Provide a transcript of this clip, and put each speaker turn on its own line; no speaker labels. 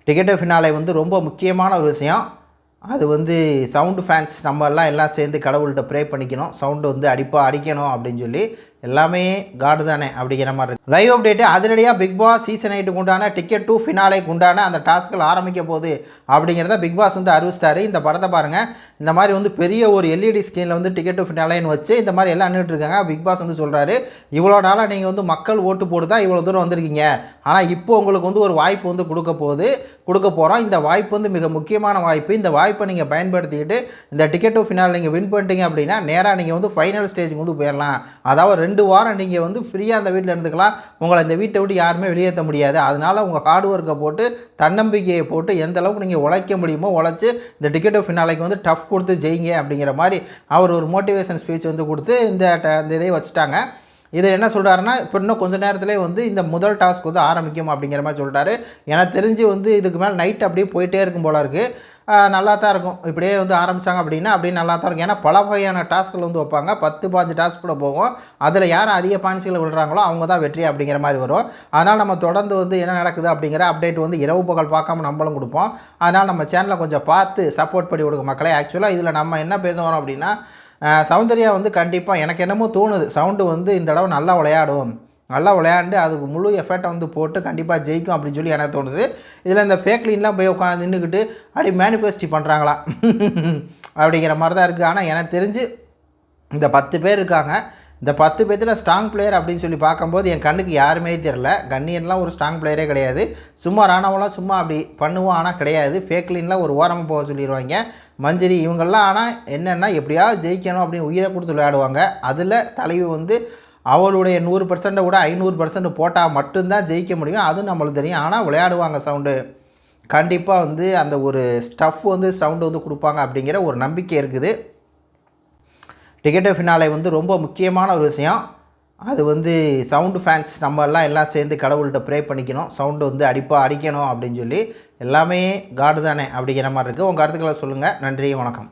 Ticket finale வந்து ரொம்ப முக்கியமான ஒரு விஷயம். அது வந்து சவுண்டு ஃபேன்ஸ் நம்ம எல்லாம் சேர்ந்து கடவுள்கிட்ட ப்ரே பண்ணிக்கணும். சவுண்டு வந்து அடிக்கணும் அப்படின்னு சொல்லி எல்லாமே காடு தானே அப்படிங்கிற மாதிரி இருக்குது. லைவ் அப்டேட்டு அதிரடியாக பிக் பாஸ் சீசன் 8க்கு உண்டான டிக்கெட் 2 ஃபினாலேக்கு உண்டான அந்த டாஸ்கில் ஆரம்பிக்க போகுது அப்படிங்கிறத பிக் பாஸ் வந்து அறிவிச்சிட்டாரு. இந்த படத்தை பாருங்கள். இந்த மாதிரி வந்து பெரிய ஒரு எல்இடி ஸ்க்ரீனில் வந்து டிக்கெட் 2 ஃபினாலேன்னு வச்சு இந்த மாதிரி எல்லாம் நின்றுட்டு இருக்காங்க. பிக் பாஸ் வந்து சொல்கிறாரு, இவ்வளோ நாளாக நீங்கள் வந்து மக்கள் ஓட்டு போட்டு தான் இவ்வளோ தூரம் வந்திருக்கீங்க. ஆனால் இப்போ உங்களுக்கு வந்து ஒரு வாய்ப்பு வந்து கொடுக்க போகிறோம். இந்த வாய்ப்பு வந்து மிக முக்கியமான வாய்ப்பு. இந்த வாய்ப்பை நீங்கள் பயன்படுத்திக்கிட்டு இந்த டிக்கெட் 2 ஃபினால் நீங்கள் வின் பண்ணிட்டீங்க அப்படின்னா நேராக நீங்கள் வந்து ஃபைனல் ஸ்டேஜுக்கு வந்து போயிடலாம். அதாவது 2 வாரம் நீங்கள் வந்து ஃப்ரீயாக அந்த வீட்டில் இருந்துக்கலாம். உங்களை இந்த வீட்டை விட்டு யாருமே வெளியேற்ற முடியாது. அதனால் உங்கள் ஹார்ட் ஒர்க்கை போட்டு தன்னம்பிக்கையை போட்டு எந்த அளவுக்கு நீங்கள் உழைக்க முடியுமோ உழைச்சி இந்த டிக்கெட் ஃபினாலேக்கு வந்து டஃப் கொடுத்து ஜெயிங்க அப்படிங்கிற மாதிரி அவர் ஒரு மோட்டிவேஷன் ஸ்பீச் வந்து கொடுத்து இந்த இதை வச்சுட்டாங்க. இதில் என்ன சொல்கிறாருன்னா, இப்போ இன்னும் கொஞ்சம் நேரத்திலே வந்து இந்த முதல் டாஸ்க் வந்து ஆரம்பிக்கும் அப்படிங்கிற மாதிரி சொல்லிட்டாரு. எனக்கு தெரிஞ்சு வந்து இதுக்கு மேலே நைட் அப்படியே போயிட்டே இருக்கும் போல இருக்குது. நல்லா தான் இருக்கும். இப்படியே வந்து ஆரம்பித்தாங்க அப்படின்னா அப்படியே நல்லா தான் இருக்கும். ஏன்னா பல வகையான டாஸ்கில் வந்து வைப்பாங்க. 10-15 டாஸ்க் கூட போகும். அதில் யார் அதிக பாயிண்ட்ஸ்களை விழுறாங்களோ அவங்க தான் வெற்றி அப்படிங்கிற மாதிரி வரும். அதனால் நம்ம தொடர்ந்து வந்து என்ன நடக்குது அப்படிங்கிற அப்டேட் வந்து இரவு பகல் பார்க்காம நம்மளும் கொடுப்போம். அதனால் நம்ம சேனலை கொஞ்சம் பார்த்து சப்போர்ட் பண்ணி கொடுங்க மக்களே. ஆக்சுவலாக இதில் நம்ம என்ன பேச வரோம் அப்படின்னா, சௌந்தர்யா வந்து கண்டிப்பாக எனக்கு என்னமோ தோணுது, சவுண்டு வந்து இந்த தடவை நல்லா விளையாண்டு அதுக்கு முழு எஃபர்ட்டை வந்து போட்டு கண்டிப்பாக ஜெயிக்கும் அப்படின்னு சொல்லி எனக்கு தோணுது. இதில் இந்த ஃபேக் க்ளீன்லாம் போய் உட்காந்து நின்றுக்கிட்டு அப்படி மேனிஃபெஸ்டி பண்ணுறாங்களா அப்படிங்கிற மாதிரி தான் இருக்குது. ஆனால் எனக்கு தெரிஞ்சு இந்த 10 பேர் இருக்காங்க. இந்த 10 பேர்த்தில் ஸ்ட்ராங் பிளேயர் அப்படின்னு சொல்லி பார்க்கும்போது என் கண்ணுக்கு யாருமே தெரில. கண்ணியன்லாம் ஒரு ஸ்ட்ராங் பிளேயரே கிடையாது. சும்மா ராணாவெல்லாம் சும்மா அப்படி பண்ணுவோம், ஆனால் கிடையாது. ஃபேக் க்ளீன்லாம் ஒரு ஓரமாக போக சொல்லிடுவாங்க. மஞ்சரி இவங்கெல்லாம் ஆனால் என்னென்னா எப்படியாவது ஜெயிக்கணும் அப்படின்னு உயிரை கொடுத்து விளையாடுவாங்க. அதில் தலைவி வந்து அவளுடைய 100% விட 500% போட்டால் மட்டும்தான் ஜெயிக்க முடியும். அது நம்மளுக்கு தெரியும். ஆனால் விளையாடுவாங்க. சவுண்டு கண்டிப்பாக வந்து அந்த ஒரு ஸ்டஃப் வந்து சவுண்டு வந்து கொடுப்பாங்க அப்படிங்கிற ஒரு நம்பிக்கை இருக்குது. டிக்கெட் ஃபினாலே வந்து ரொம்ப முக்கியமான ஒரு விஷயம். அது வந்து சவுண்டு ஃபேன்ஸ் நம்ம எல்லாம் சேர்ந்து கடவுள்கிட்ட ப்ரே பண்ணிக்கணும். சவுண்டு வந்து அடிக்கணும் அப்படின்னு சொல்லி எல்லாமே காடு தானே அப்படிங்கிற மாதிரி இருக்குது. உங்கள் கருத்துக்களை சொல்லுங்கள். நன்றி, வணக்கம்.